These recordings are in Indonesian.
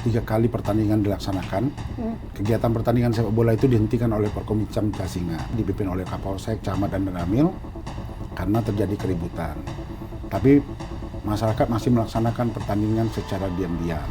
3 kali pertandingan dilaksanakan, kegiatan pertandingan sepak bola itu dihentikan oleh Porkomicam Jasinga, dipimpin oleh Kapolsek, Camat, dan Danramil karena terjadi keributan. Tapi masyarakat masih melaksanakan pertandingan secara diam-diam.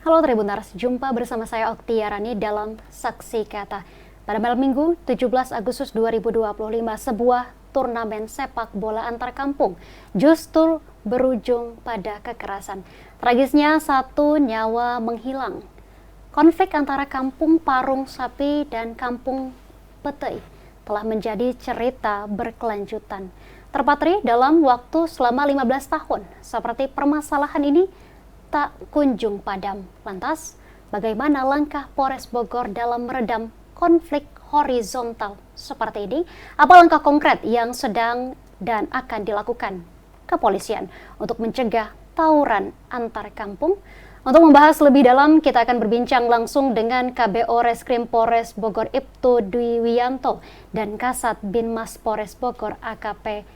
Halo Tribuners, jumpa bersama saya Oktiarani dalam Saksi Kata. Pada malam Minggu, 17 Agustus 2025, sebuah turnamen sepak bola antar kampung justru berujung pada kekerasan. Tragisnya, 1 nyawa menghilang. Konflik antara kampung Parung Sapi dan kampung Petei telah menjadi cerita berkelanjutan. Terpatri dalam waktu selama 15 tahun, seperti permasalahan ini tak kunjung padam. Lantas, bagaimana langkah Polres Bogor dalam meredam konflik horizontal seperti ini? Apa langkah konkret yang sedang dan akan dilakukan kepolisian untuk mencegah tawuran antar kampung? Untuk membahas lebih dalam, kita akan berbincang langsung dengan KBO Reskrim Polres Bogor Ibtu Dwi Wiyanto dan Kasat Binmas Polres Bogor AKP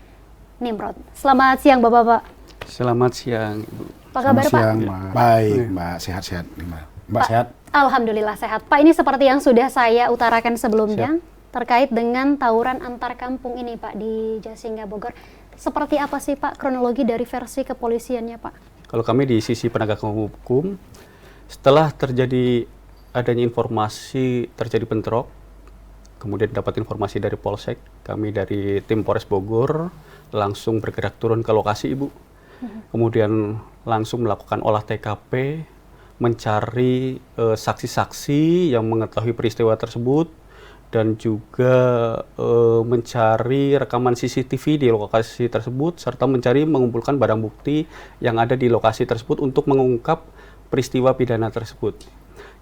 Nimrod. Selamat siang Bapak-Bapak. Selamat siang Ibu. Apa kabar Pak? Siang, Mbak. Baik, Mbak. Sehat-sehat. Mbak Pak, sehat? Alhamdulillah sehat. Pak, ini seperti yang sudah saya utarakan sebelumnya, terkait dengan tawuran antar kampung ini Pak di Jasinga Bogor. Seperti apa sih Pak kronologi dari versi kepolisiannya Pak? Kalau kami di sisi penegakan hukum, setelah terjadi adanya informasi terjadi bentrok, kemudian dapat informasi dari Polsek, kami dari tim Polres Bogor langsung bergerak turun ke lokasi Ibu. Kemudian langsung melakukan olah TKP, mencari saksi-saksi yang mengetahui peristiwa tersebut, dan juga mencari rekaman CCTV di lokasi tersebut, serta mengumpulkan barang bukti yang ada di lokasi tersebut untuk mengungkap peristiwa pidana tersebut.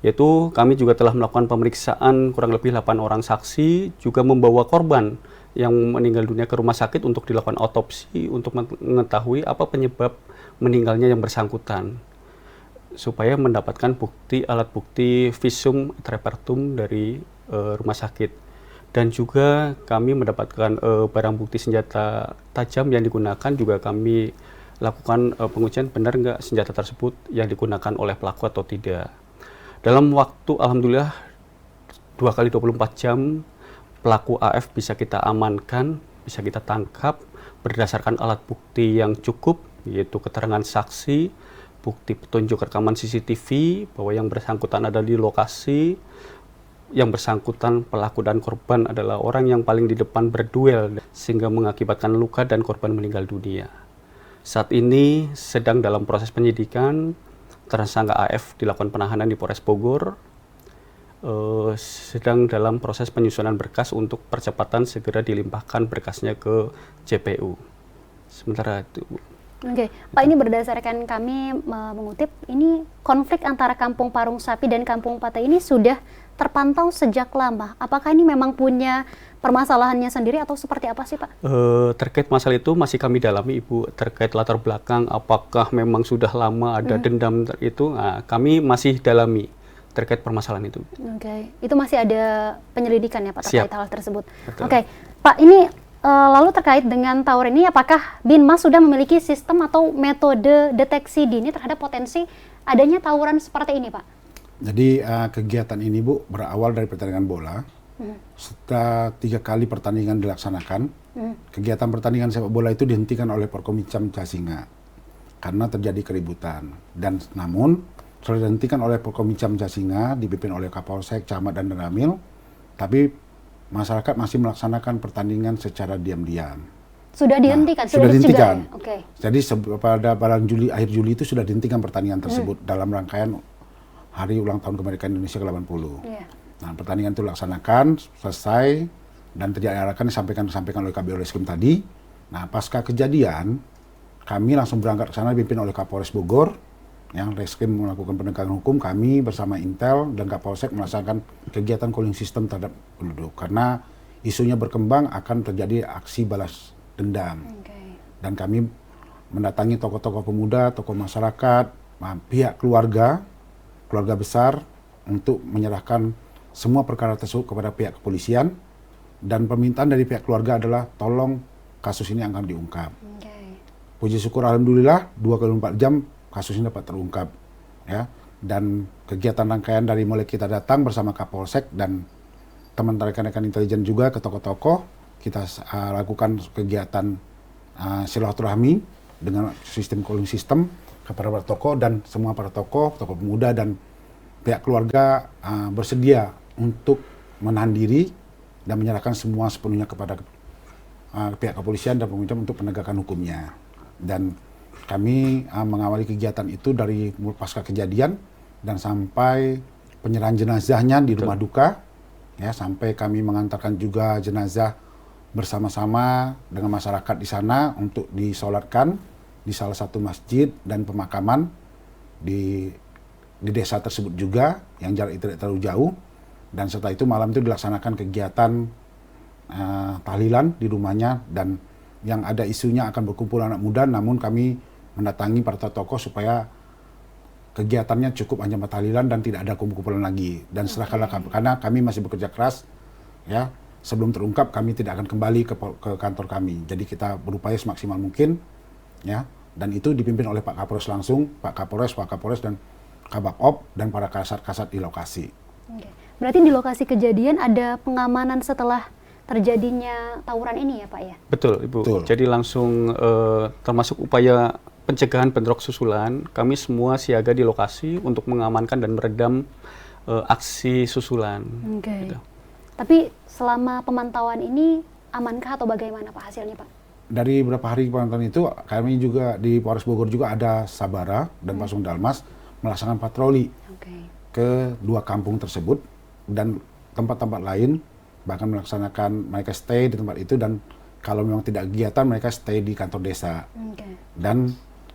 Yaitu kami juga telah melakukan pemeriksaan kurang lebih 8 orang saksi, juga membawa korban yang meninggal dunia ke rumah sakit untuk dilakukan otopsi untuk mengetahui apa penyebab meninggalnya yang bersangkutan, supaya mendapatkan alat bukti visum et repertum dari rumah sakit. Dan juga kami mendapatkan barang bukti senjata tajam yang digunakan, juga kami lakukan pengujian benar nggak senjata tersebut yang digunakan oleh pelaku atau tidak. Dalam waktu alhamdulillah 2 kali 24 jam pelaku AF bisa kita amankan, bisa kita tangkap berdasarkan alat bukti yang cukup, yaitu keterangan saksi, bukti petunjuk rekaman CCTV bahwa yang bersangkutan ada di lokasi, yang bersangkutan pelaku dan korban adalah orang yang paling di depan berduel sehingga mengakibatkan luka dan korban meninggal dunia. Saat ini sedang dalam proses penyidikan, tersangka AF dilakukan penahanan di Polres Bogor, sedang dalam proses penyusunan berkas untuk percepatan segera dilimpahkan berkasnya ke JPU. Sementara itu, Bu. Oke, Pak, ini berdasarkan kami mengutip, ini konflik antara kampung Parung Sapi dan kampung Petei ini sudah terpantau sejak lama. Apakah ini memang punya permasalahannya sendiri atau seperti apa sih Pak? Terkait masalah itu masih kami dalami Ibu, terkait latar belakang apakah memang sudah lama ada dendam itu, kami masih dalami terkait permasalahan itu. Oke, itu masih ada penyelidikan ya Pak terkait hal tersebut. Betul. Oke, Pak, ini lalu terkait dengan tawuran ini, apakah Binmas sudah memiliki sistem atau metode deteksi dini terhadap potensi adanya tawuran seperti ini Pak? Jadi kegiatan ini Bu berawal dari pertandingan bola. Setelah 3 kali pertandingan dilaksanakan, kegiatan pertandingan sepak bola itu dihentikan oleh Porkomicam Jasinga karena terjadi keributan. Dan namun sudah dihentikan oleh Porkomicam Jasinga, dipimpin oleh Kapolsek, Camat, dan Danramil, tapi masyarakat masih melaksanakan pertandingan secara diam-diam. Sudah dihentikan? Sudah dihentikan. Ya? Oke. Jadi pada bulan akhir Juli itu sudah dihentikan pertandingan tersebut dalam rangkaian Hari Ulang Tahun Kemerdekaan Indonesia ke-80. Yeah. Nah, pertandingan itu dilaksanakan, selesai, dan diarahkan disampaikan oleh KBO Reskrim tadi. Nah, pasca kejadian, kami langsung berangkat ke sana dipimpin oleh Kapolres Bogor, yang Reskrim melakukan penegakan hukum, kami bersama Intel dan Kapolsek melaksanakan kegiatan cooling system terhadap penduduk. Karena isunya berkembang akan terjadi aksi balas dendam. Okay. Dan kami mendatangi tokoh-tokoh pemuda, tokoh masyarakat, pihak keluarga besar untuk menyerahkan semua perkara tersebut kepada pihak kepolisian, dan permintaan dari pihak keluarga adalah tolong kasus ini akan diungkap. Oke. Puji syukur alhamdulillah 2 kali 24 jam kasus ini dapat terungkap, ya. Dan kegiatan rangkaian dari mulai kita datang bersama Kapolsek dan teman rekan-rekan intelijen juga ke tokoh-tokoh, kita lakukan kegiatan silaturahmi dengan sistem calling system kepada para tokoh, dan semua para tokoh pemuda dan pihak keluarga bersedia untuk menahan diri dan menyerahkan semua sepenuhnya kepada pihak kepolisian dan pemerintah untuk penegakan hukumnya. Dan kami mengawali kegiatan itu dari pasca kejadian dan sampai penyerahan jenazahnya di rumah duka, ya, sampai kami mengantarkan juga jenazah bersama-sama dengan masyarakat di sana untuk disolatkan di salah satu masjid dan pemakaman di desa tersebut juga yang jarak tidak terlalu jauh. Dan setelah itu malam itu dilaksanakan kegiatan tahlilan di rumahnya, dan yang ada isunya akan berkumpul anak muda, namun kami mendatangi para tokoh supaya kegiatannya cukup hanya tahlilan dan tidak ada kumpul-kumpulan lagi. Dan serahkanlah karena kami masih bekerja keras, ya, sebelum terungkap kami tidak akan kembali ke kantor kami. Jadi kita berupaya semaksimal mungkin, ya, dan itu dipimpin oleh Pak Kapolres langsung, Pak Kapolres dan Kabak-Op dan para kasat-kasat di lokasi. Oke. Berarti di lokasi kejadian ada pengamanan setelah terjadinya tawuran ini ya Pak ya? Betul Ibu. Betul. Jadi langsung termasuk upaya pencegahan bentrok susulan, kami semua siaga di lokasi untuk mengamankan dan meredam aksi susulan. Oke. Gitu. Tapi selama pemantauan ini amankah atau bagaimana Pak hasilnya Pak? Dari beberapa hari pemantauan itu, kami juga di Polres Bogor juga ada Sabara dan Pasung Dalmas melaksanakan patroli ke 2 kampung tersebut dan tempat-tempat lain, bahkan melaksanakan mereka stay di tempat itu, dan kalau memang tidak kegiatan mereka stay di kantor desa. Dan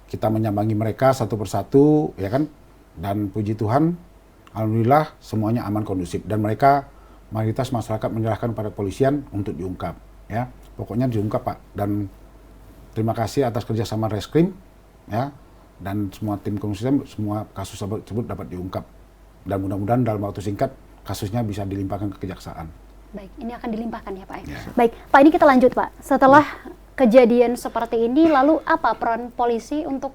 kita menyambangi mereka satu persatu, ya kan, dan puji Tuhan alhamdulillah semuanya aman kondusif, dan mereka mayoritas masyarakat menyerahkan pada kepolisian untuk diungkap, ya, pokoknya diungkap Pak. Dan terima kasih atas kerjasama Reskrim, ya, dan semua tim komisi semua kasus tersebut dapat diungkap, dan mudah-mudahan dalam waktu singkat kasusnya bisa dilimpahkan ke kejaksaan. Baik, ini akan dilimpahkan ya Pak ya. Ya. Baik, Pak, ini kita lanjut Pak. Setelah kejadian seperti ini, lalu apa peran polisi untuk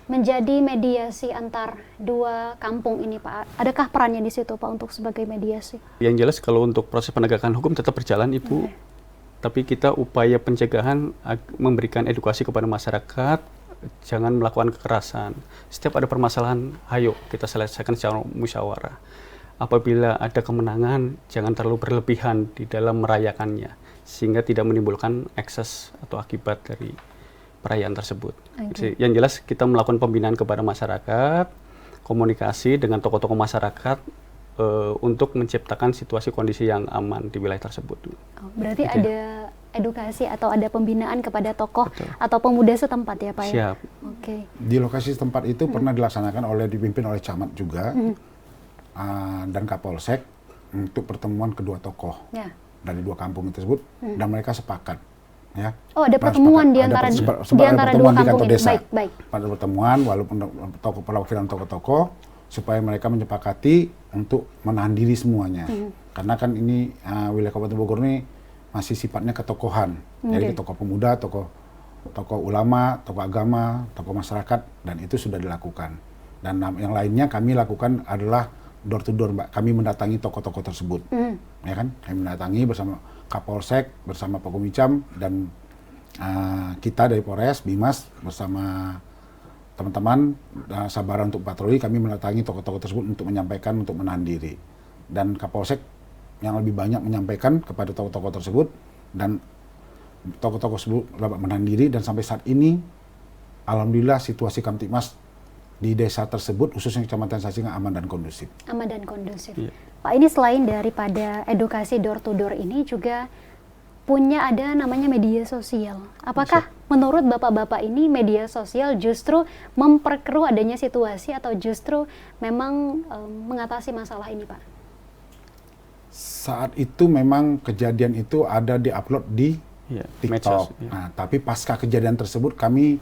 menjadi mediasi antar 2 kampung ini Pak? Adakah perannya di situ Pak untuk sebagai mediasi? Yang jelas kalau untuk proses penegakan hukum tetap berjalan Ibu. Tapi kita upaya pencegahan memberikan edukasi kepada masyarakat, jangan melakukan kekerasan. Setiap ada permasalahan, ayo kita selesaikan secara musyawarah. Apabila ada kemenangan, jangan terlalu berlebihan di dalam merayakannya, sehingga tidak menimbulkan ekses atau akibat dari perayaan tersebut. Jadi, yang jelas kita melakukan pembinaan kepada masyarakat, komunikasi dengan tokoh-tokoh masyarakat untuk menciptakan situasi kondisi yang aman di wilayah tersebut. Oh, berarti Gitu ada edukasi atau ada pembinaan kepada tokoh Betul. atau pemuda setempat ya Pak ya? Siap. Oke. Di lokasi setempat itu pernah dilaksanakan dipimpin oleh camat juga, dan Kapolsek untuk pertemuan kedua tokoh Ya. dari 2 kampung tersebut, dan mereka sepakat, ya. Oh, ada Nah, pertemuan sepakat. di Ada antara sempat ada pertemuan 2 di kantor kampung ini. desa. Baik. Pada pertemuan, walaupun perwakilan tokoh-tokoh, supaya mereka menyepakati untuk menahan diri semuanya. Karena kan ini wilayah Kabupaten Bogor ini masih sifatnya ketokohan, jadi tokoh pemuda, tokoh ulama, tokoh agama, tokoh masyarakat, dan itu sudah dilakukan. Dan yang lainnya kami lakukan adalah door to door, Mbak. Kami mendatangi tokoh-tokoh tersebut, ya kan? Kami mendatangi bersama Kapolsek, bersama Pak Komicam, dan kita dari Polres, Bimas bersama teman-teman Sabara untuk patroli, kami mendatangi tokoh-tokoh tersebut untuk menyampaikan untuk menahan diri. Dan Kapolsek yang lebih banyak menyampaikan kepada tokoh-tokoh tersebut, dan tokoh-tokoh tersebut dapat menahan diri, dan sampai saat ini alhamdulillah situasi Kamtibmas di desa tersebut khususnya Kecamatan Sasinga aman dan kondusif. Aman dan kondusif. Iya. Pak, ini selain daripada edukasi door to door ini juga punya ada namanya media sosial. Apakah menurut Bapak-bapak ini media sosial justru memperkeruh adanya situasi atau justru memang mengatasi masalah ini, Pak? Saat itu memang kejadian itu ada di-upload di TikTok. Medsos, ya. Nah, tapi pasca kejadian tersebut kami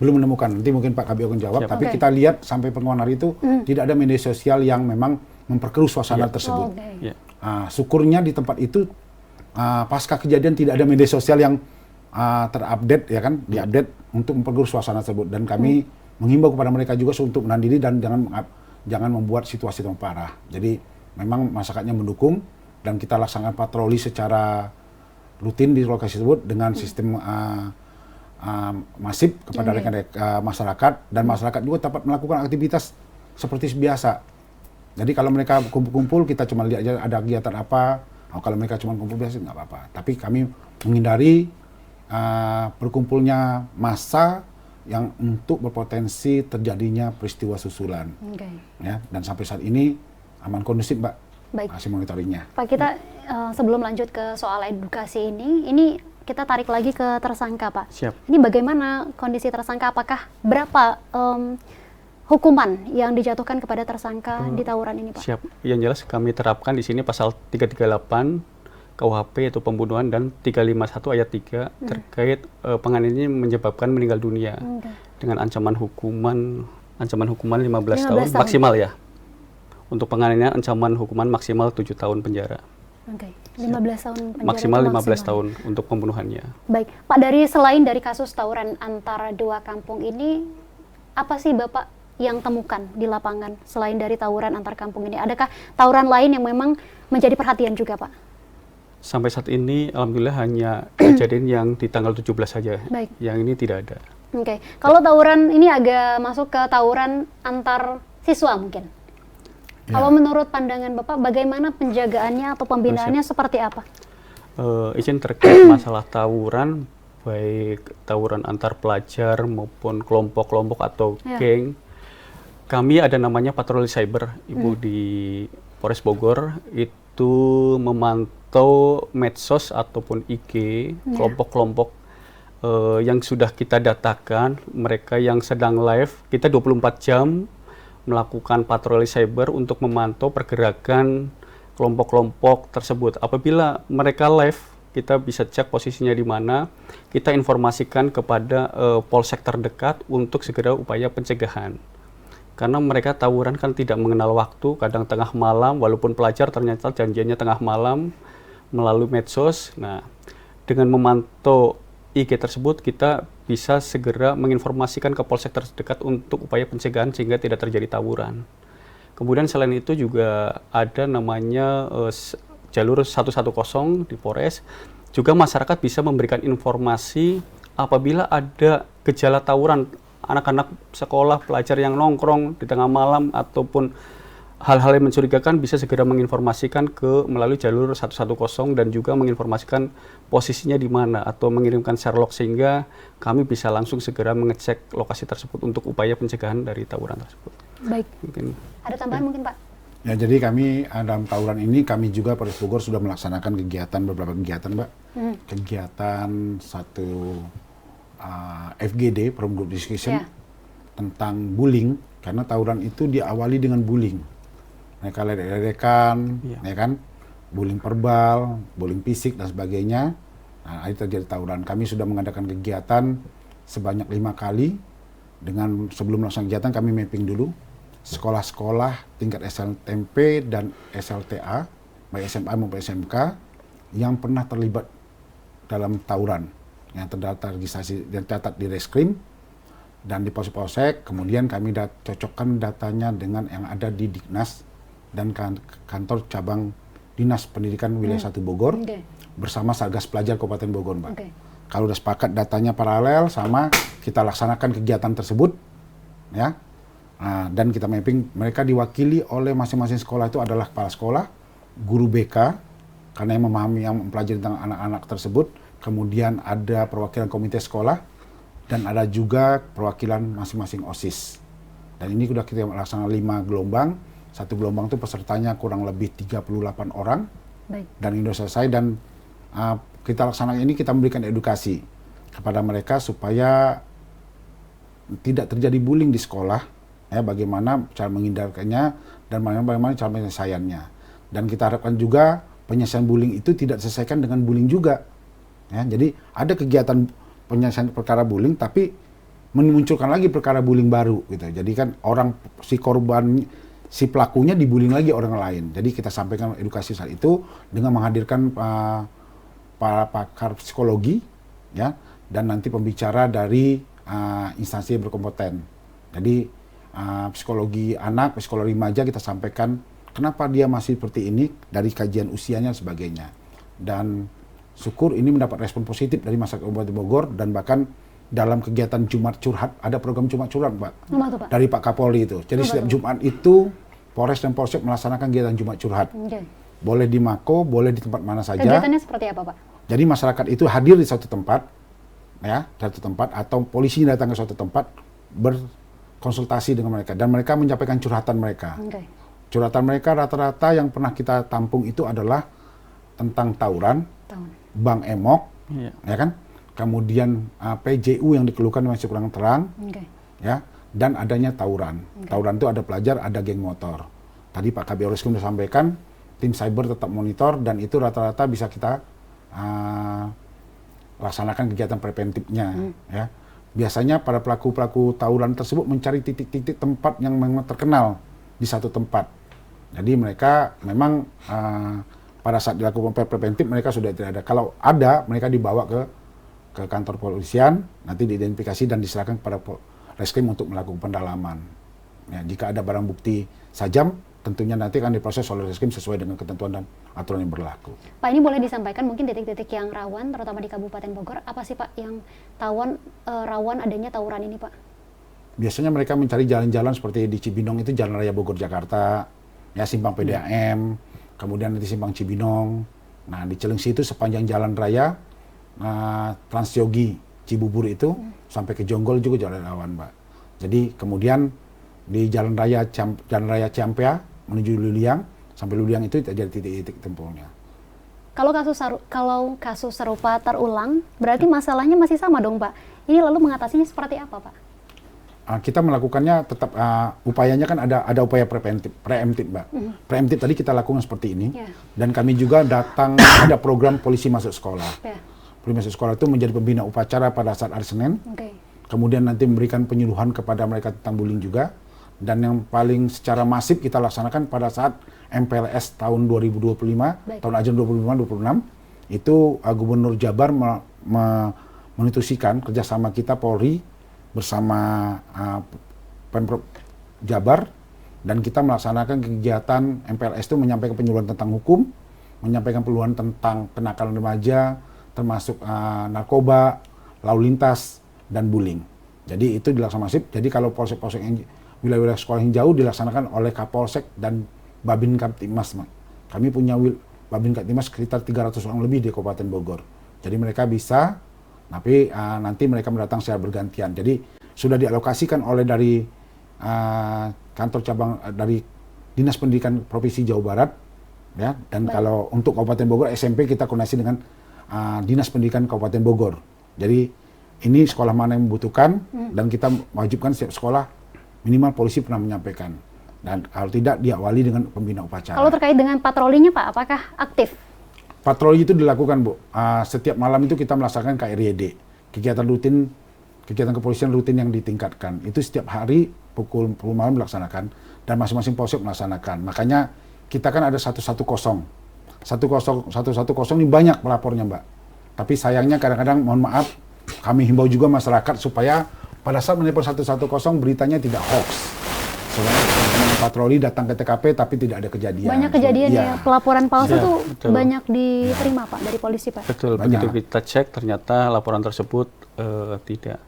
belum menemukan. Nanti mungkin Pak Kabio akan jawab. Siap. Tapi kita lihat sampai pengakuan hari itu tidak ada media sosial yang memang memperkeruh suasana tersebut. Oke. Ya. Syukurnya di tempat itu pasca kejadian tidak ada media sosial yang terupdate ya kan, diupdate untuk memperkeruh suasana tersebut. Dan kami menghimbau kepada mereka juga untuk menahan diri dan jangan membuat situasi yang parah. Jadi memang masyarakatnya mendukung dan kita laksanakan patroli secara rutin di lokasi tersebut dengan sistem masif kepada rekan-rekan masyarakat, dan masyarakat juga dapat melakukan aktivitas seperti biasa. Jadi kalau mereka kumpul-kumpul, kita cuma lihat aja ada kegiatan apa. Kalau mereka cuma kumpul biasa nggak apa-apa. Tapi kami menghindari berkumpulnya massa yang untuk berpotensi terjadinya peristiwa susulan. Ya, dan sampai saat ini aman kondusif, Mbak. Baik. Masih monitoringnya. Pak, kita sebelum lanjut ke soal edukasi ini kita tarik lagi ke tersangka, Pak. Siap. Ini bagaimana kondisi tersangka? Apakah berapa hukuman yang dijatuhkan kepada tersangka di tawuran ini, Pak? Siap. Yang jelas kami terapkan di sini pasal 338 KUHP yaitu pembunuhan dan 351 ayat 3 terkait penganiayaan ini menyebabkan meninggal dunia dengan ancaman hukuman 15 tahun maksimal ya. Untuk penganiayaan ancaman hukuman maksimal 7 tahun penjara. 15 tahun penjara. Maksimal 15 tahun untuk pembunuhannya. Baik, Pak, selain dari kasus tawuran antara dua kampung ini, apa sih Bapak yang temukan di lapangan selain dari tawuran antar kampung ini? Adakah tawuran lain yang memang menjadi perhatian juga, Pak? Sampai saat ini alhamdulillah hanya kejadian yang di tanggal 17 saja. Baik. Yang ini tidak ada. Kalau tawuran ini agak masuk ke tawuran antar siswa mungkin. Kalau menurut pandangan Bapak, bagaimana penjagaannya atau pembinaannya seperti apa? Izin terkait masalah tawuran, baik tawuran antar pelajar maupun kelompok-kelompok atau geng, kami ada namanya patroli cyber, Ibu, di Polres Bogor, itu memantau medsos ataupun IG, kelompok-kelompok yang sudah kita datakan, mereka yang sedang live, kita 24 jam melakukan patroli cyber untuk memantau pergerakan kelompok-kelompok tersebut. Apabila mereka live, kita bisa cek posisinya di mana, kita informasikan kepada polsek terdekat untuk segera upaya pencegahan. Karena mereka tawuran kan tidak mengenal waktu, kadang tengah malam, walaupun pelajar ternyata janjiannya tengah malam melalui medsos. Nah, dengan memantau IG tersebut, kita bisa segera menginformasikan ke polsek terdekat untuk upaya pencegahan sehingga tidak terjadi tawuran. Kemudian selain itu juga ada namanya jalur 110 di Polres. Juga masyarakat bisa memberikan informasi apabila ada gejala tawuran, anak-anak sekolah, pelajar yang nongkrong di tengah malam ataupun hal-hal yang mencurigakan, bisa segera menginformasikan melalui jalur 110 dan juga menginformasikan posisinya di mana atau mengirimkan Sherlock sehingga kami bisa langsung segera mengecek lokasi tersebut untuk upaya pencegahan dari tawuran tersebut. Baik. Mungkin. Ada tambahan mungkin, Pak? Ya, jadi kami dalam tawuran ini kami juga Polres Bogor sudah melaksanakan beberapa kegiatan, Mbak. Kegiatan satu FGD, Forum Group Discussion, tentang bullying, karena tawuran itu diawali dengan bullying. Mereka ledek-ledekan, ya kan, bullying verbal, bullying fisik dan sebagainya. Nah, itu terjadi tawuran. Kami sudah mengadakan kegiatan sebanyak 5 kali. Dengan sebelum melaksanakan kegiatan kami mapping dulu sekolah-sekolah tingkat SMP dan SLTA, baik SMA maupun SMK, yang pernah terlibat dalam tawuran, yang terdaftar registrasi dan tercatat di Reskrim dan di polsek-polsek. Kemudian kami cocokkan datanya dengan yang ada di Diknas dan kantor cabang Dinas Pendidikan Wilayah 1 Bogor bersama Satgas Pelajar Kabupaten Bogor, Mbak. Kalau udah sepakat datanya paralel sama, kita laksanakan kegiatan tersebut, ya. Nah, dan kita mapping, mereka diwakili oleh masing-masing sekolah itu adalah kepala sekolah, guru BK, karena yang memahami, yang mempelajari tentang anak-anak tersebut. Kemudian ada perwakilan komite sekolah dan ada juga perwakilan masing-masing OSIS. Dan ini sudah kita laksanakan 5 gelombang. Satu gelombang itu pesertanya kurang lebih 38 orang. Baik. Dan ini sudah selesai, dan kita laksanakan ini, kita memberikan edukasi kepada mereka supaya tidak terjadi bullying di sekolah, ya, bagaimana cara menghindarkannya dan bagaimana cara penyelesaiannya. Dan kita harapkan juga penyelesaian bullying itu tidak diselesaikan dengan bullying juga. Ya, jadi ada kegiatan penyelesaian perkara bullying tapi memunculkan lagi perkara bullying baru gitu. Jadi kan si korban, si pelakunya dibullying lagi orang lain. Jadi kita sampaikan edukasi saat itu dengan menghadirkan para pakar psikologi ya, dan nanti pembicara dari instansi yang berkompeten. Jadi psikologi anak, psikologi remaja kita sampaikan kenapa dia masih seperti ini dari kajian usianya dan sebagainya. Dan syukur ini mendapat respon positif dari masyarakat Kabupaten Bogor, dan bahkan dalam kegiatan Jumat Curhat, ada program Jumat Curhat, Pak, dari Pak Kapolri itu. Jadi setiap Jumat itu Polres dan Polsek melaksanakan kegiatan Jumat Curhat. Boleh di Mako, boleh di tempat mana saja. Kegiatannya seperti apa, Pak? Jadi masyarakat itu hadir di suatu tempat, ya, satu tempat, atau polisi datang ke suatu tempat berkonsultasi dengan mereka, dan mereka menyampaikan curhatan mereka. Curhatan mereka rata-rata yang pernah kita tampung itu adalah tentang tawuran, Bang Emok, ya kan? Kemudian PJU yang dikeluhkan masih kurang terang, ya, dan adanya tawuran. Tawuran itu ada pelajar, ada geng motor. Tadi Pak Kabiro Reskum sudah sampaikan, tim cyber tetap monitor, dan itu rata-rata bisa kita laksanakan kegiatan preventifnya. Ya. Biasanya para pelaku-pelaku tawuran tersebut mencari titik-titik tempat yang memang terkenal di satu tempat. Jadi mereka memang pada saat dilakukan preventif mereka sudah tidak ada. Kalau ada, mereka dibawa ke kantor polisian, nanti diidentifikasi dan diserahkan kepada Reskrim untuk melakukan pendalaman. Ya, jika ada barang bukti sajam, tentunya nanti akan diproses oleh Reskrim sesuai dengan ketentuan dan aturan yang berlaku. Pak, ini boleh disampaikan mungkin titik-titik yang rawan, terutama di Kabupaten Bogor, apa sih Pak yang rawan adanya tawuran ini, Pak? Biasanya mereka mencari jalan-jalan seperti di Cibinong itu Jalan Raya Bogor Jakarta, ya, simpang PDAM, kemudian nanti simpang Cibinong. Nah, di Cilengsi itu sepanjang jalan raya Transyogi Cibubur itu sampai ke Jonggol juga jalan rawan, Pak. Jadi kemudian di Jalan Raya Ciampea menuju Luliang, sampai Luliang itu terjadi titik-titik tempurnya. Kalau kasus serupa terulang, berarti masalahnya masih sama dong, Pak. Ini lalu mengatasinya seperti apa, Pak? Kita melakukannya tetap upayanya kan ada upaya preemptif, Mbak. Preemptif tadi kita lakukan seperti ini, dan kami juga ada program polisi masuk sekolah. Polisi masuk sekolah itu menjadi pembina upacara pada saat hari Senin. Kemudian nanti memberikan penyuluhan kepada mereka tentang bullying juga. Dan yang paling secara masif kita laksanakan pada saat MPLS tahun 2025, tahun ajaran 2025-26, itu Gubernur Jabar memutuskan kerjasama kita Polri bersama Pemprov Jabar, dan kita melaksanakan kegiatan MPLS itu menyampaikan penyuluhan tentang hukum, menyampaikan penyuluhan tentang kenakalan remaja, termasuk narkoba, lalu lintas, dan bullying. Jadi itu dilaksanakan masif. Jadi kalau polsek-polsek yang wilayah-wilayah sekolah yang jauh dilaksanakan oleh Kapolsek dan Babin Kaptimas. Kami punya Babin Kaptimas sekitar 300 orang lebih di Kabupaten Bogor. Jadi mereka bisa, tapi nanti mereka mendatang secara bergantian. Jadi sudah dialokasikan oleh dari kantor cabang dari Dinas Pendidikan Provinsi Jawa Barat, ya. Dan kalau untuk Kabupaten Bogor SMP kita koordinasi dengan Dinas Pendidikan Kabupaten Bogor. Jadi ini sekolah mana yang membutuhkan, dan kita wajibkan setiap sekolah minimal polisi pernah menyampaikan, dan kalau tidak diawali dengan pembina upacara. Kalau terkait dengan patrolinya, Pak, apakah aktif? Patroli itu dilakukan, Bu. Setiap malam itu kita melaksanakan KRYD, kegiatan kepolisian rutin yang ditingkatkan. Itu setiap hari pukul 10 malam dilaksanakan, dan masing-masing polsek melaksanakan. Makanya kita kan ada 110. 110 ini banyak pelapornya, Mbak. Tapi sayangnya kadang-kadang, mohon maaf, kami himbau juga masyarakat supaya pada saat menelpon 110 beritanya tidak hoax. Sebenarnya patroli datang ke TKP tapi tidak ada kejadian. Banyak kejadian ya, pelaporan palsu tuh banyak diterima, Pak, dari polisi, Pak. Betul, begitu kita cek ternyata laporan tersebut tidak.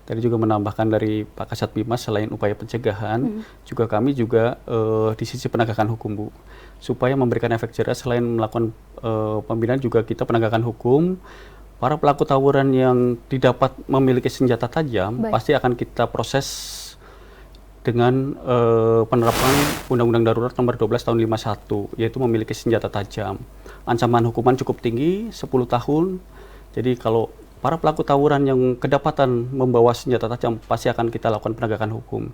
Tadi juga menambahkan dari Pak Kasat Bimas, selain upaya pencegahan, juga kami juga di sisi penegakan hukum, Bu. Supaya memberikan efek jerah, selain melakukan pembinaan juga kita penegakan hukum. Para pelaku tawuran yang didapat memiliki senjata tajam, pasti akan kita proses dengan penerapan Undang-Undang Darurat Nomor 12 Tahun 51, yaitu memiliki senjata tajam. Ancaman hukuman cukup tinggi, 10 tahun. Jadi kalau para pelaku tawuran yang kedapatan membawa senjata tajam, pasti akan kita lakukan penegakan hukum.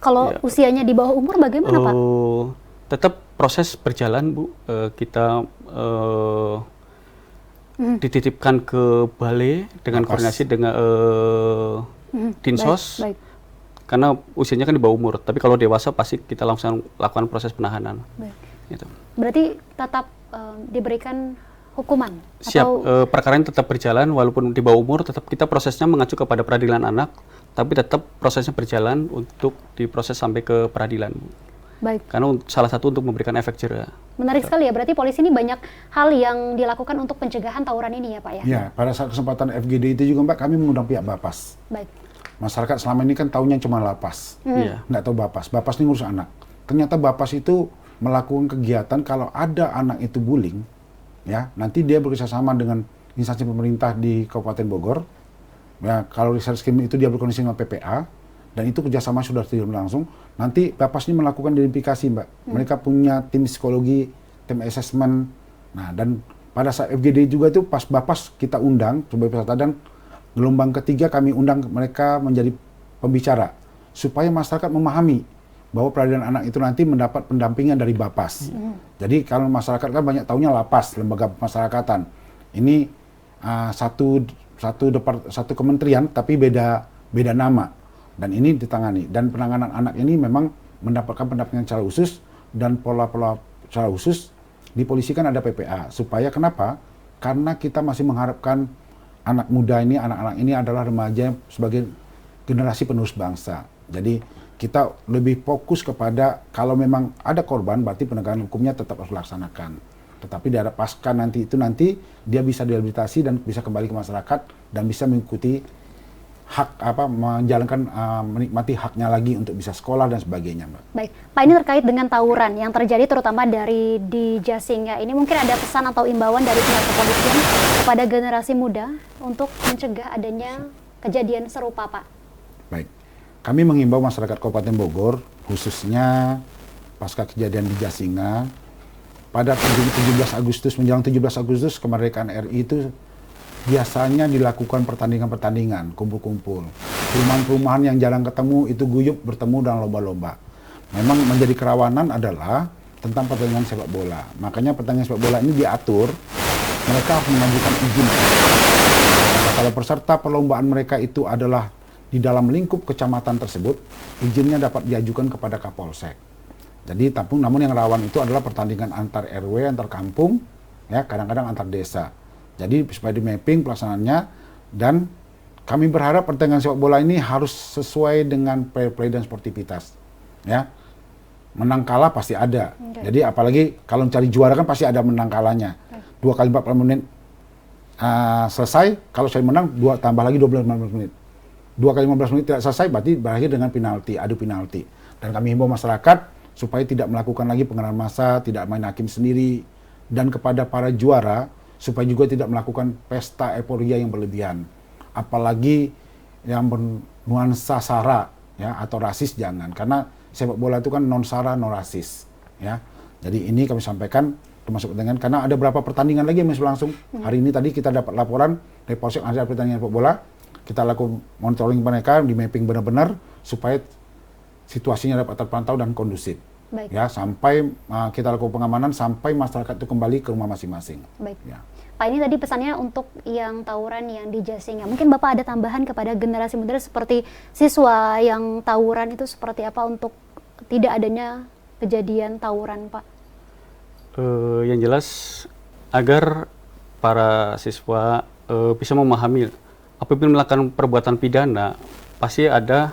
Kalau usianya di bawah umur bagaimana, Pak? Tetap proses berjalan, Bu. Kita dititipkan ke balai dengan koordinasi dengan Dinsos, karena usianya kan di bawah umur. Tapi kalau dewasa pasti kita langsung lakukan proses penahanan. Gitu. Berarti tetap diberikan hukuman? Siap, Atau perkara ini tetap berjalan walaupun di bawah umur, tetap kita prosesnya mengacu kepada peradilan anak, tapi tetap prosesnya berjalan untuk diproses sampai ke peradilan, Bu. baik, Karena salah satu untuk memberikan efek jera. menarik sekali ya. Berarti polisi ini banyak hal yang dilakukan untuk pencegahan tawuran ini ya Pak ya? Ya, pada saat kesempatan FGD itu juga Mbak, kami mengundang pihak Bapas. Baik. Masyarakat selama ini kan taunya cuma lapas, Iya. nggak tahu Bapas. Bapas ini ngurus anak. Ternyata Bapas itu melakukan kegiatan kalau ada anak itu bullying, ya nanti dia bekerjasama dengan instansi pemerintah di Kabupaten Bogor. Ya, kalau Reserskrim itu dia berkoordinasi dengan PPA, dan itu kerjasama sudah langsung. Nanti Bapas ini melakukan identifikasi, Mbak. Mereka punya tim psikologi, tim assessment. Nah, dan pada saat FGD juga itu pas Bapas kita undang sebagai peserta, dan gelombang ketiga kami undang mereka menjadi pembicara supaya masyarakat memahami bahwa peradilan anak itu nanti mendapat pendampingan dari Bapas. Jadi kalau masyarakat kan banyak taunya lapas, lembaga pemasyarakatan. Ini satu kementerian tapi beda nama, dan ini ditangani. Dan penanganan anak ini memang mendapatkan pendampingan secara khusus dan pola-pola secara khusus. Di polisi kan ada PPA. Supaya kenapa? Karena kita masih mengharapkan anak muda ini, anak-anak ini adalah remaja sebagai generasi penerus bangsa. Jadi kita lebih fokus kepada kalau memang ada korban, berarti penegakan hukumnya tetap harus dilaksanakan. Tetapi di pasca nanti dia bisa direhabilitasi dan bisa kembali ke masyarakat dan bisa mengikuti hak menjalankan menikmati haknya lagi untuk bisa sekolah dan sebagainya, Mbak. Baik, Pak, ini terkait dengan tawuran yang terjadi terutama di Jasinga. Ini mungkin ada pesan atau imbauan dari pihak kepolisian kepada generasi muda untuk mencegah adanya kejadian serupa, Pak. Baik, kami mengimbau masyarakat Kabupaten Bogor, khususnya pasca kejadian di Jasinga, pada 17 Agustus, menjelang 17 Agustus kemerdekaan RI itu biasanya dilakukan pertandingan-pertandingan, kumpul-kumpul. Perumahan-perumahan yang jarang ketemu itu guyup bertemu dan lomba-lomba. Memang menjadi kerawanan adalah tentang pertandingan sepak bola. Makanya pertandingan sepak bola ini diatur, mereka harus mengajukan izin. Nah, kalau peserta perlombaan mereka itu adalah di dalam lingkup kecamatan tersebut, izinnya dapat diajukan kepada Kapolsek. Jadi namun yang rawan itu adalah pertandingan antar RW, antar kampung, ya kadang-kadang antar desa. Jadi supaya di mapping pelaksanaannya, dan kami berharap pertandingan sepak bola ini harus sesuai dengan fair play dan sportivitas. Ya, menang kalah pasti ada. Jadi apalagi kalau mencari juara kan pasti ada menang kalahnya. 2 kali 40 menit selesai, kalau saya menang tambah lagi 15 menit. 2 kali 15 menit tidak selesai berarti berakhir dengan penalti, adu penalti. Dan kami himbau masyarakat supaya tidak melakukan lagi pengerahan massa, tidak main hakim sendiri, dan kepada para juara supaya juga tidak melakukan pesta euforia yang berlebihan. Apalagi yang bernuansa sara, ya, atau rasis jangan, karena sepak bola itu kan non sara, non rasis, ya. Jadi ini kami sampaikan termasuk dengan karena ada beberapa pertandingan lagi yang masih berlangsung. Hari ini tadi kita dapat laporan dari Polsek ada pertandingan sepak bola. Kita lakukan monitoring mereka, di mapping benar-benar supaya situasinya dapat terpantau dan kondusif. Baik. Ya, sampai kita lakukan pengamanan sampai masyarakat itu kembali ke rumah masing-masing. Baik. Ya. Pak, ini tadi pesannya untuk yang tawuran yang di Jasinga. Mungkin Bapak ada tambahan kepada generasi muda seperti siswa yang tawuran itu seperti apa untuk tidak adanya kejadian tawuran, Pak? Yang jelas agar para siswa bisa memahami apabila melakukan perbuatan pidana pasti ada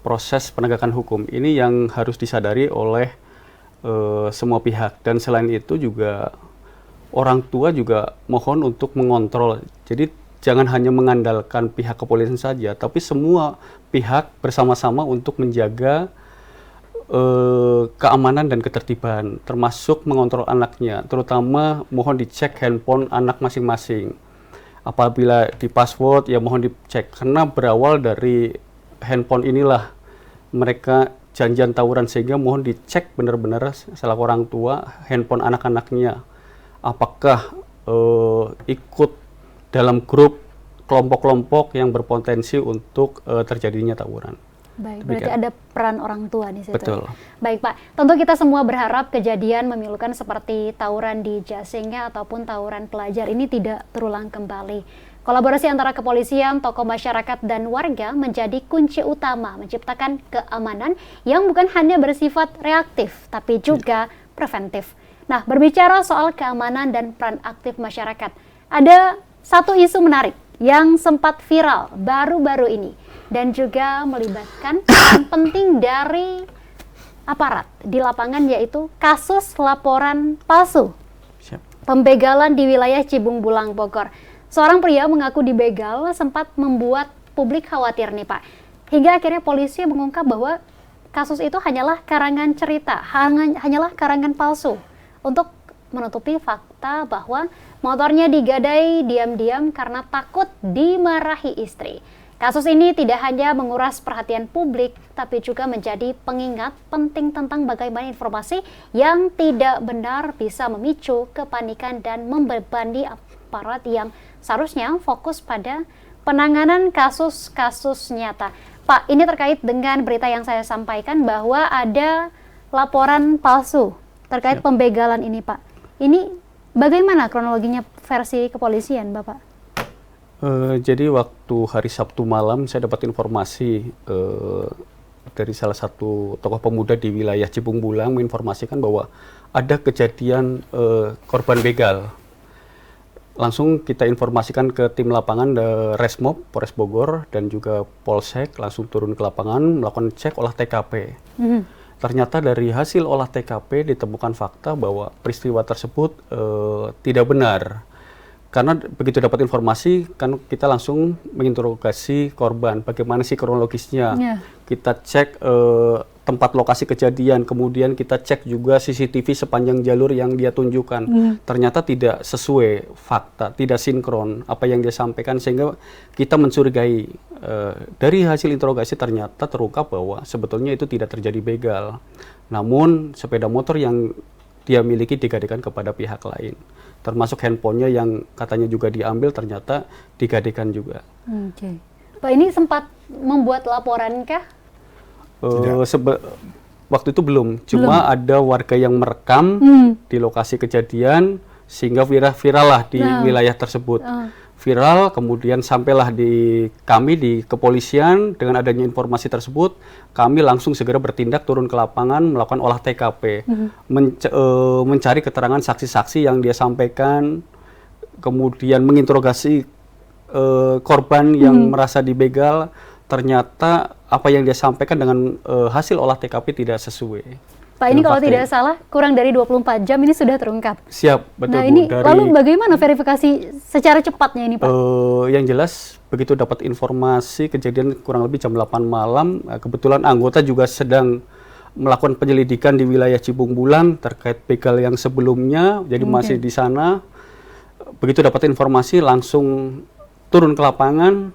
proses penegakan hukum. Ini yang harus disadari oleh semua pihak, dan selain itu juga orang tua juga mohon untuk mengontrol. Jadi jangan hanya mengandalkan pihak kepolisian saja, tapi semua pihak bersama-sama untuk menjaga keamanan dan ketertiban, termasuk mengontrol anaknya. Terutama mohon dicek handphone anak masing-masing. Apabila di password ya mohon dicek, karena berawal dari handphone inilah mereka janjian tawuran, sehingga mohon dicek benar-benar selaku orang tua handphone anak-anaknya. Apakah ikut dalam grup kelompok-kelompok yang berpotensi untuk terjadinya tawuran. Baik, berarti ada peran orang tua di situ. Betul. Baik, Pak. Tentu kita semua berharap kejadian memilukan seperti tawuran di Jasinga ataupun tawuran pelajar ini tidak terulang kembali. Kolaborasi antara kepolisian, tokoh masyarakat, dan warga menjadi kunci utama menciptakan keamanan yang bukan hanya bersifat reaktif, tapi juga preventif. Nah, berbicara soal keamanan dan peran aktif masyarakat, ada satu isu menarik yang sempat viral baru-baru ini dan juga melibatkan peran penting dari aparat di lapangan, yaitu kasus laporan palsu pembegalan di wilayah Cibung Bulang, Bogor. Seorang pria mengaku dibegal sempat membuat publik khawatir nih Pak. Hingga akhirnya polisi mengungkap bahwa kasus itu hanyalah karangan cerita, hanyalah karangan palsu untuk menutupi fakta bahwa motornya digadai diam-diam karena takut dimarahi istri. Kasus ini tidak hanya menguras perhatian publik, tapi juga menjadi pengingat penting tentang bagaimana informasi yang tidak benar bisa memicu kepanikan dan membebani aparat yang seharusnya fokus pada penanganan kasus-kasus nyata. Pak, ini terkait dengan berita yang saya sampaikan bahwa ada laporan palsu terkait pembegalan ini, Pak. Ini bagaimana kronologinya versi kepolisian, Bapak? Jadi waktu hari Sabtu malam saya dapat informasi dari salah satu tokoh pemuda di wilayah Cibung Bulang menginformasikan bahwa ada kejadian korban begal. Langsung kita informasikan ke tim lapangan Resmob, Polres Bogor dan juga Polsek, langsung turun ke lapangan melakukan cek olah TKP. Ternyata dari hasil olah TKP ditemukan fakta bahwa peristiwa tersebut tidak benar. Karena begitu dapat informasi, kan kita langsung menginterogasi korban, bagaimana sih kronologisnya. Kita cek tempat lokasi kejadian, kemudian kita cek juga CCTV sepanjang jalur yang dia tunjukkan. Ternyata tidak sesuai fakta, tidak sinkron apa yang dia sampaikan, sehingga kita mencurigai. Dari hasil interogasi ternyata terungkap bahwa sebetulnya itu tidak terjadi begal. Namun sepeda motor yang dia miliki digadekan kepada pihak lain, termasuk handphonenya yang katanya juga diambil ternyata digadekan juga. Pak, ini sempat membuat laporan kah? Waktu itu belum, cuma ada warga yang merekam di lokasi kejadian sehingga viral lah di wilayah tersebut. Viral, kemudian sampailah di kami di kepolisian. Dengan adanya informasi tersebut, kami langsung segera bertindak turun ke lapangan melakukan olah TKP, mencari keterangan saksi-saksi yang dia sampaikan, kemudian menginterogasi korban yang merasa dibegal. Ternyata apa yang dia sampaikan dengan hasil olah TKP tidak sesuai. Pak, ini kalau tidak salah kurang dari 24 jam ini sudah terungkap. Siap, betul. Nah, ini lalu bagaimana verifikasi secara cepatnya ini, Pak? Yang jelas begitu dapat informasi kejadian kurang lebih jam 8 malam, kebetulan anggota juga sedang melakukan penyelidikan di wilayah Cibung Bulang terkait begal yang sebelumnya, jadi masih di sana. Begitu dapat informasi langsung turun ke lapangan.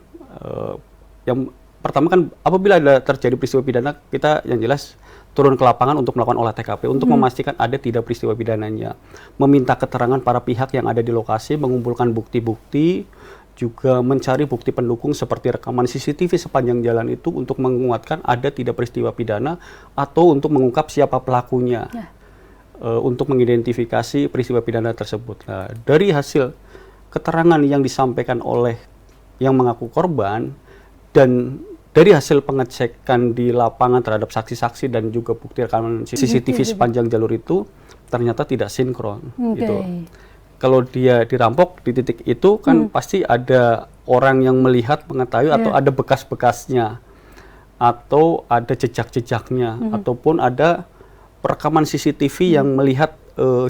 Yang pertama kan apabila ada terjadi peristiwa pidana, kita yang jelas turun ke lapangan untuk melakukan olah TKP untuk memastikan ada tidak peristiwa pidananya, meminta keterangan para pihak yang ada di lokasi, mengumpulkan bukti-bukti, juga mencari bukti pendukung seperti rekaman CCTV sepanjang jalan itu untuk menguatkan ada tidak peristiwa pidana atau untuk mengungkap siapa pelakunya, untuk mengidentifikasi peristiwa pidana tersebut. Nah, dari hasil keterangan yang disampaikan oleh yang mengaku korban dan dari hasil pengecekan di lapangan terhadap saksi-saksi dan juga bukti rekaman CCTV sepanjang jalur itu ternyata tidak sinkron. Gitu. Kalau dia dirampok di titik itu kan pasti ada orang yang melihat, mengetahui atau ada bekas-bekasnya atau ada jejak-jejaknya ataupun ada rekaman CCTV yang melihat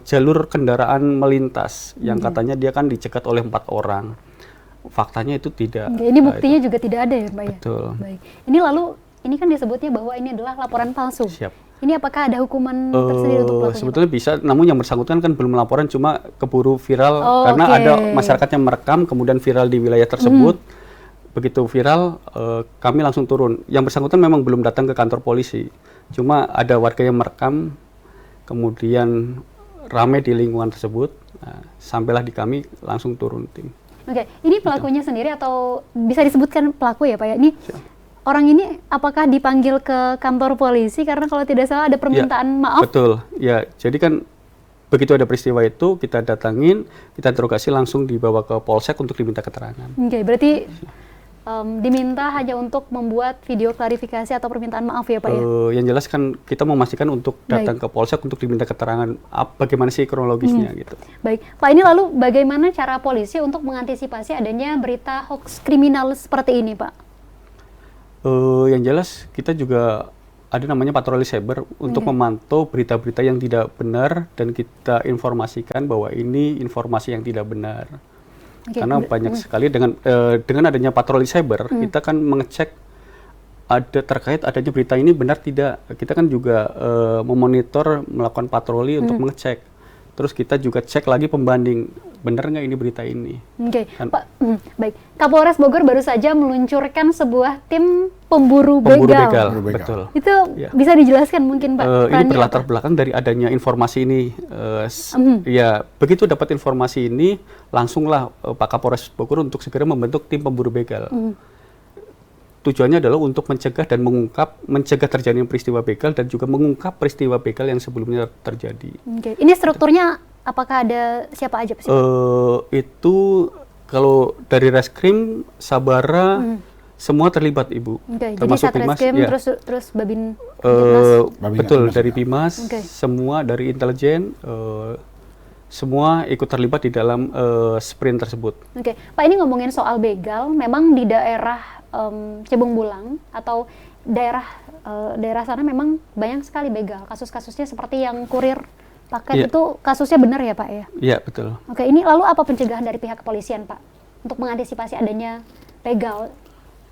jalur kendaraan melintas yang katanya dia kan dicegat oleh 4 orang. Faktanya itu tidak. Ini buktinya juga tidak ada ya, Pak? Betul. Baik. Ini lalu, ini kan disebutnya bahwa ini adalah laporan palsu. Siap. Ini apakah ada hukuman tersendiri untuk pelakunya? Sebetulnya bisa, namun yang bersangkutan kan belum laporan, cuma keburu viral karena ada masyarakat yang merekam, kemudian viral di wilayah tersebut. Begitu viral, kami langsung turun. Yang bersangkutan memang belum datang ke kantor polisi, cuma ada warga yang merekam, kemudian ramai di lingkungan tersebut. Nah, sampailah di kami langsung turun tim. Oke, ini pelakunya sendiri atau bisa disebutkan pelaku ya Pak ya? Ini orang ini apakah dipanggil ke kantor polisi karena kalau tidak salah ada permintaan maaf? Betul, ya. Jadi kan begitu ada peristiwa itu kita datangin, kita interogasi langsung dibawa ke Polsek untuk diminta keterangan. Oke, berarti diminta hanya untuk membuat video klarifikasi atau permintaan maaf ya Pak ya? Yang jelas kan kita memastikan untuk datang ke Polsek untuk diminta keterangan bagaimana sih kronologisnya gitu. Baik, Pak, ini lalu bagaimana cara polisi untuk mengantisipasi adanya berita hoax kriminal seperti ini Pak? Yang jelas kita juga ada namanya patroli cyber untuk memantau berita-berita yang tidak benar dan kita informasikan bahwa ini informasi yang tidak benar. Karena banyak sekali dengan adanya patroli cyber, kita kan mengecek terkait adanya berita ini benar tidak. Kita kan juga memonitor, melakukan patroli untuk mengecek. Terus kita juga cek lagi pembanding, benar nggak ini berita ini. Pak, baik. Kapolres Bogor baru saja meluncurkan sebuah tim pemburu begal. Betul. Itu bisa dijelaskan mungkin Pak? Ini berlatar belakang dari adanya informasi ini. Ya, begitu dapat informasi ini, langsunglah Pak Kapolres Bogor untuk segera membentuk tim pemburu begal. Tujuannya adalah untuk mencegah dan mencegah terjadinya peristiwa begal dan juga mengungkap peristiwa begal yang sebelumnya terjadi. Ini strukturnya apakah ada siapa aja sih? Itu kalau dari Reskrim, Sabara, semua terlibat Ibu. Termasuk jadi Satreskrim, terus Babin betul, dari Bimas, semua dari intelijen, semua ikut terlibat di dalam sprint tersebut. Pak, ini ngomongin soal begal, memang di daerah Cibung Bulang atau daerah sana memang banyak sekali begal. Kasus-kasusnya seperti yang kurir paket itu kasusnya benar ya Pak ya? Iya, betul. Ini lalu apa pencegahan dari pihak kepolisian Pak untuk mengantisipasi adanya begal?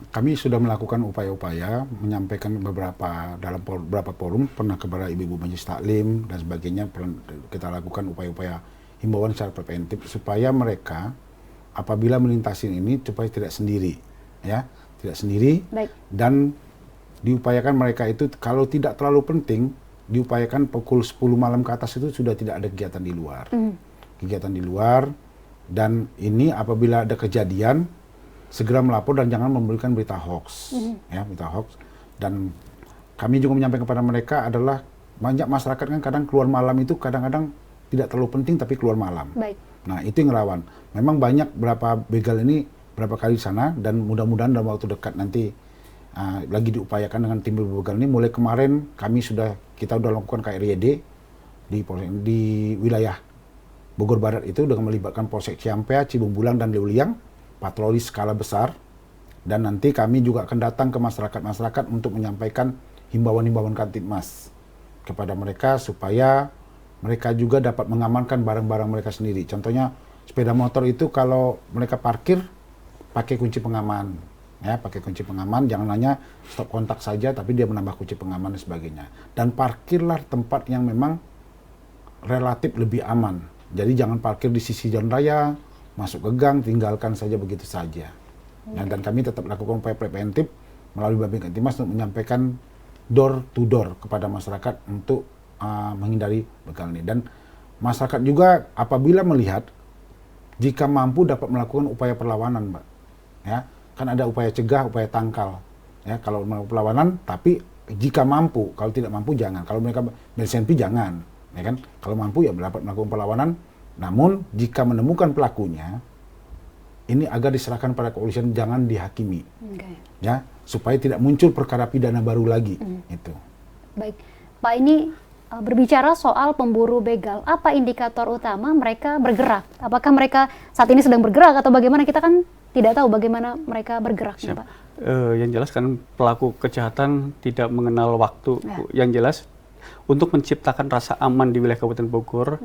Kami sudah melakukan upaya-upaya, menyampaikan dalam beberapa forum, pernah kepada ibu-ibu majelis taklim dan sebagainya, kita lakukan upaya-upaya himbauan secara preventif supaya mereka apabila melintasi ini supaya tidak sendiri, ya. Tidak sendiri. Baik. Dan diupayakan mereka itu kalau tidak terlalu penting diupayakan pukul 10 malam ke atas itu sudah tidak ada kegiatan di luar. Kegiatan di luar, dan ini apabila ada kejadian segera melapor dan jangan memberikan berita hoax. Ya, berita hoax. Dan kami juga menyampaikan kepada mereka adalah banyak masyarakat kan kadang keluar malam itu kadang-kadang tidak terlalu penting tapi keluar malam. Baik. Nah, itu yang rawan. Memang banyak berapa begal ini berapa kali di sana, dan mudah-mudahan dalam waktu dekat nanti lagi diupayakan dengan tim begal ini. Mulai kemarin kita sudah lakukan KRYD di wilayah Bogor Barat itu dengan melibatkan Polsek Ciampea, Cibung Bulang dan Leuliang, patroli skala besar, dan nanti kami juga akan datang ke masyarakat untuk menyampaikan himbauan-himbauan Kantipmas kepada mereka supaya mereka juga dapat mengamankan barang-barang mereka sendiri. Contohnya sepeda motor itu kalau mereka parkir pakai kunci pengaman, ya, pakai kunci pengaman, jangan hanya stop kontak saja, tapi dia menambah kunci pengaman dan sebagainya. Dan parkirlah tempat yang memang relatif lebih aman. Jadi jangan parkir di sisi jalan raya, masuk ke gang, tinggalkan saja begitu saja. Ya, dan kami tetap lakukan upaya preventif melalui Babin Kantipmas untuk menyampaikan door to door kepada masyarakat untuk menghindari begal ini. Dan masyarakat juga apabila melihat, jika mampu dapat melakukan upaya perlawanan, Mbak. Ya, kan ada upaya cegah, upaya tangkal. Ya, kalau melakukan perlawanan, tapi jika mampu, kalau tidak mampu jangan. Kalau mereka bersenpi jangan, ya kan? Kalau mampu ya dapat melakukan perlawanan. Namun jika menemukan pelakunya, ini agar diserahkan pada kepolisian, jangan dihakimi. Ya, supaya tidak muncul perkara pidana baru lagi. Itu. Baik, Pak, ini berbicara soal pemburu begal, apa indikator utama mereka bergerak? Apakah mereka saat ini sedang bergerak atau bagaimana? Kita kan tidak tahu bagaimana mereka bergerak, Pak. Yang jelas kan pelaku kejahatan tidak mengenal waktu. Yang jelas untuk menciptakan rasa aman di wilayah Kabupaten Bogor,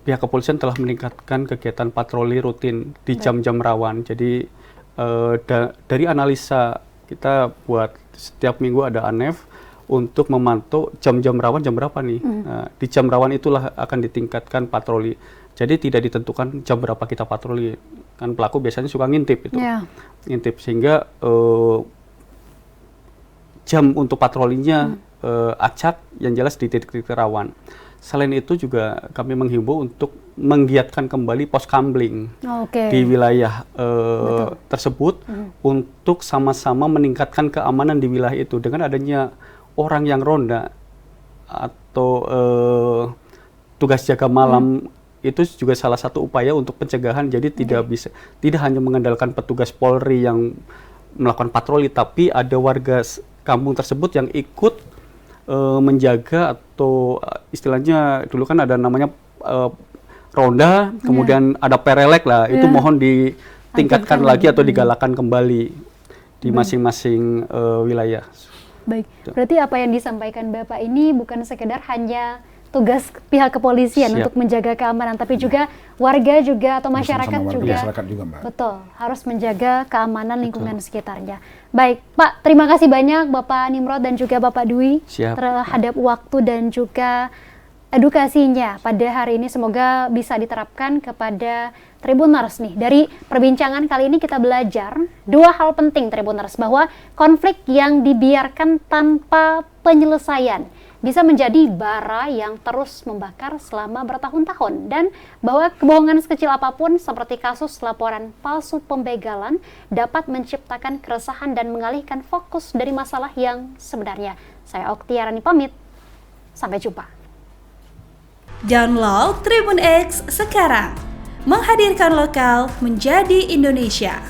pihak kepolisian telah meningkatkan kegiatan patroli rutin di jam-jam rawan. Jadi dari analisa kita buat setiap minggu ada ANEF untuk memantau jam-jam rawan jam berapa nih. Nah, di jam rawan itulah akan ditingkatkan patroli. Jadi tidak ditentukan jam berapa kita patroli. Kan pelaku biasanya suka ngintip itu. Ngintip sehingga jam untuk patrolinya acak, yang jelas di titik-titik rawan. Selain itu juga kami menghimbau untuk menggiatkan kembali pos kamling di wilayah tersebut untuk sama-sama meningkatkan keamanan di wilayah itu dengan adanya orang yang ronda atau tugas jaga malam itu juga salah satu upaya untuk pencegahan. Jadi tidak hanya mengandalkan petugas Polri yang melakukan patroli, tapi ada warga kampung tersebut yang ikut menjaga, atau istilahnya dulu kan ada namanya ronda, kemudian ada perelek lah, itu mohon ditingkatkan lagi atau digalakan kembali di masing-masing wilayah. Baik, berarti apa yang disampaikan Bapak ini bukan sekedar hanya tugas pihak kepolisian untuk menjaga keamanan, tapi juga warga juga atau masyarakat juga, Mbak. Betul, harus menjaga keamanan lingkungan sekitarnya. Baik, Pak, terima kasih banyak Bapak Nimrod dan juga Bapak Dwi terhadap waktu dan juga edukasinya pada hari ini. Semoga bisa diterapkan kepada Tribuners nih. Dari perbincangan kali ini kita belajar dua hal penting Tribuners, bahwa konflik yang dibiarkan tanpa penyelesaian bisa menjadi bara yang terus membakar selama bertahun-tahun, dan bahwa kebohongan sekecil apapun seperti kasus laporan palsu pembegalan dapat menciptakan keresahan dan mengalihkan fokus dari masalah yang sebenarnya. Saya Oktiarani pamit, sampai jumpa. Download Tribun X sekarang, menghadirkan lokal menjadi Indonesia.